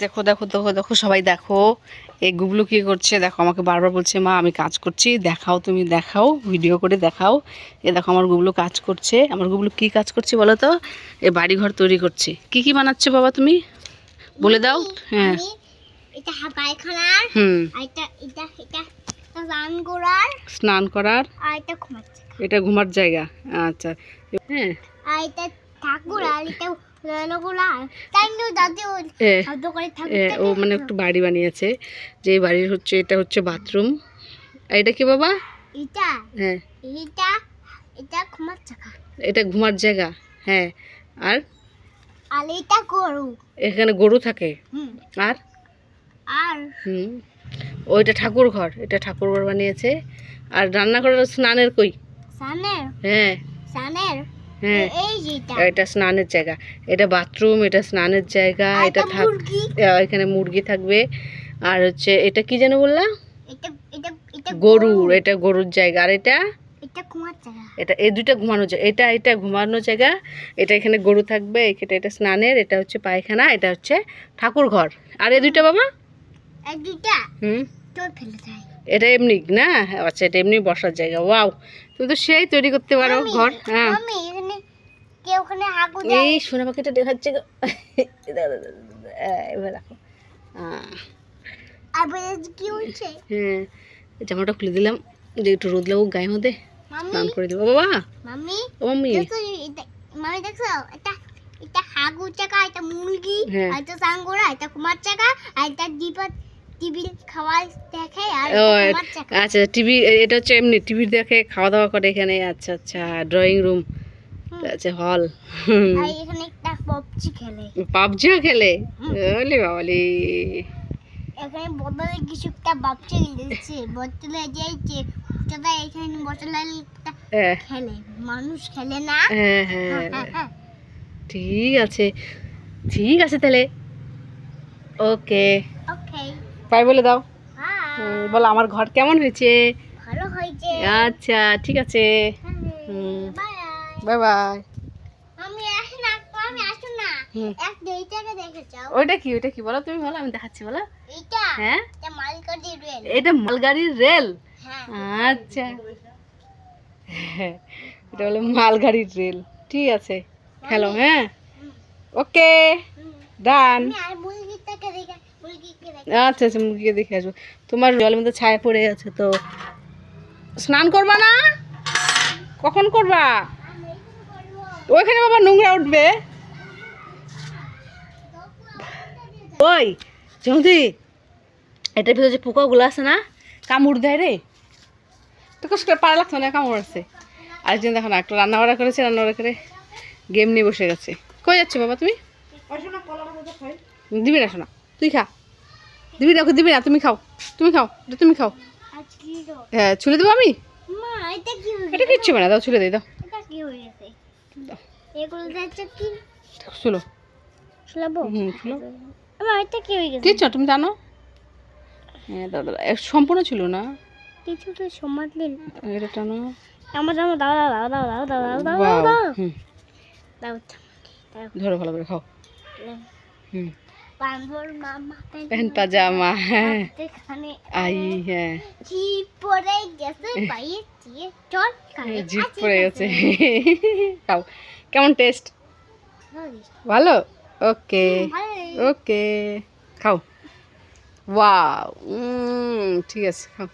দেখো দেখো দেখো দেখো সবাই দেখো, এই গুবলু কি করছে দেখো। আমাকে বারবার বলছে মা আমি কাজ করছি, দেখাও তুমি, দেখাও ভিডিও করে দেখাও। এ দেখো আমার গুবলু কাজ করছে। আমার গুবলু কি কাজ করছে বলো তো? এ বাড়ি ঘর তৈরি করছে। কি কি বানাচ্ছে বাবা তুমি বলে দাও। হ্যাঁ, এটা পায়খানার, হুম, এটা এটা এটা স্নান করার, স্নান করার, আর এটা ঘুমাচ্ছে, এটা ঘুমার জায়গা। আচ্ছা, হ্যাঁ, আর এটা ঠাকুর, আর এটা লগুলা তাই তো দাদি এ শব্দ করে ও মানে একটু বাড়ি বানিয়েছে, যে বাড়ির হচ্ছে এটা হচ্ছে বাথরুম। আর এটা কি বাবা? এটা হ্যাঁ, এটা এটা ঘুমাচ্ছে, এটা ঘুমার জায়গা। হ্যাঁ, আর আর এটা গরু। এখানে গরু থাকে। হুম, আর আর হুম, ওইটা ঠাকুর ঘর, এটা ঠাকুর ঘর বানিয়েছে। আর রান্না করার স্নানের কই? সানের হ্যাঁ সানের হ্যাঁ, এই যেটা এটা স্নানের জায়গা, এটা বাথরুম, এটা স্নানের জায়গা, এটা মুরগি, এখানে মুরগি থাকবে। আর হচ্ছে এটা কি যেন বললাম? এটা এটা এটা গরুর, এটা গরুর জায়গা। আর এটা এটা ঘুমাচ্ছে, এটা এই দুইটা ঘুমানোর জায়গা, এটা এটা ঘুমানোর জায়গা। এটা এখানে গরু থাকবে, এটা স্নানের, এটা হচ্ছে পায়খানা, এটা হচ্ছে ঠাকুর ঘর। আর এই দুইটা বাবা? এই দুইটা হুম, তো ফেলে দেয়। এটা এমনি না? আচ্ছা, এটা এমনি বসার জায়গা। ওয়াও, তুমি তো সেই তৈরি করতে পারো ঘর। হ্যাঁ, মাম্মি এখানে কেউ ওখানে হাগু দেয়। এই সোনা পাখিটা দেখাচ্ছে গো। এবার রাখো। আর বলে কি হচ্ছে? হ্যাঁ, জামাটা খুলে দিলাম যে একটু রোদ লাগুক গায়ের মধ্যে, মাম্মি স্নান করে দেবো। বাবা, মাম্মি ও মাম্মি, দেখো এটা, মাম্মি দেখছো এটা, এটা হাগু চাকা, এটা মুরগি, হ্যাঁ, আর এটা সাঙ্গোরা, এটা কুমার চাকা, আর এটা টিভি খাওয়া দেখে, আর ও এটা কুমার চাকা। আচ্ছা, টিভি, এটা হচ্ছে এমনি টিভি দেখে খাওয়া দাওয়া করে এখানে। আচ্ছা আচ্ছা, ড্রয়িং রুম, আচ্ছা হল। আর এখানে একটা পপচি খেলে, পাবজিও খেলে? ওলে বাবালি, এখানে বোতলে কিছু একটা বাচ্চা দিচ্ছে, বোতলে যাইছে সেটা এখানে বোতলে হ্যাঁ খেলে, মানুষ খেলে না। হ্যাঁ হ্যাঁ, ঠিক আছে, ঠিক আছে তাহলে, ওকে, ওকে, বাই বলে দাও। হ্যাঁ বলো আমার ঘর কেমন হয়েছে। ভালো হয়েছে। আচ্ছা ঠিক আছে, বাই বাই বাই। আমি আসো না, আমি আসো না, হুম, এক দুইটাকে দেখে যাও। ওইটা কি, ওইটা কি বলো তুমি, বলো আমি দেখাচ্ছি, বলো। এটা হ্যাঁ, এটা মালগাড়ি রেল। এটা মালগাড়ির রেল। হ্যাঁ আচ্ছা, এটা হলো মালগাড়ির রেল। ঠিক আছে, খেলো। হ্যাঁ, ওকে, ডান। আমি আর মুরগিটাকে দেখে, মুরগিকে দেখে। আচ্ছা আচ্ছা, মুরগিকে দেখে আসবো। তোমার জলের মধ্যে ছায়া পড়ে আছে তো স্নান করবা না? কখন করবা? আমি এইগুলো করবো। ওইখানে বাবা নোংরা উঠবে। ওই জমদি, এটার ভিতরে যে পোকাগুলো আছে না, কামড় দেয় রে। তো কষ্ট করে পাড়া লাগতো না, কামড় আছে। আরেকজন দেখো না, একটা রান্নাবাড়া করেছে, রান্নাবাড়া করে গেম নিয়ে বসে গেছে। কই যাচ্ছে বাবা তুমি? দিবি না শোনা, তুই খা। দিবি না, ওকে দিবি না, তুমি খাও, তুমি খাও, এটা তুমি খাও। আজ কি গো? হ্যাঁ, ছুলে দেবো আমি। মা এটা কি হয়ে এটা কিচ্ছু না, দাও ছুলে দিই, দাও এটা কি হয়ে গেছে? এগুলো দেখছে কি? ছুলো। শুলাবো? হুম, ছুলো। মা এটা কি হয়ে গেছে? কিচ্ছু তুমি জানো। হ্যাঁ দাও দাও, সম্পূর্ণ ছিল না, কিছু তো সমাজ নেই। এটা টানো। আমার দাও দাও দাও দাও দাও দাও দাও দাও বাহ, দাও হুম, দাও। ধরো ভালো করে খাও। হুম, বান্ধর মামা প্যান্ট পাজামা, হ্যাঁ, এখানে আই, হ্যাঁ, কি পরে গেছে বাইরে দিয়ে চল খাবে। জিভ পড়ে গেছে। খাও, কেমন টেস্ট? ভালো, ওকে ওকে, খাও। ওয়াও, ঠিক আছে, খাও।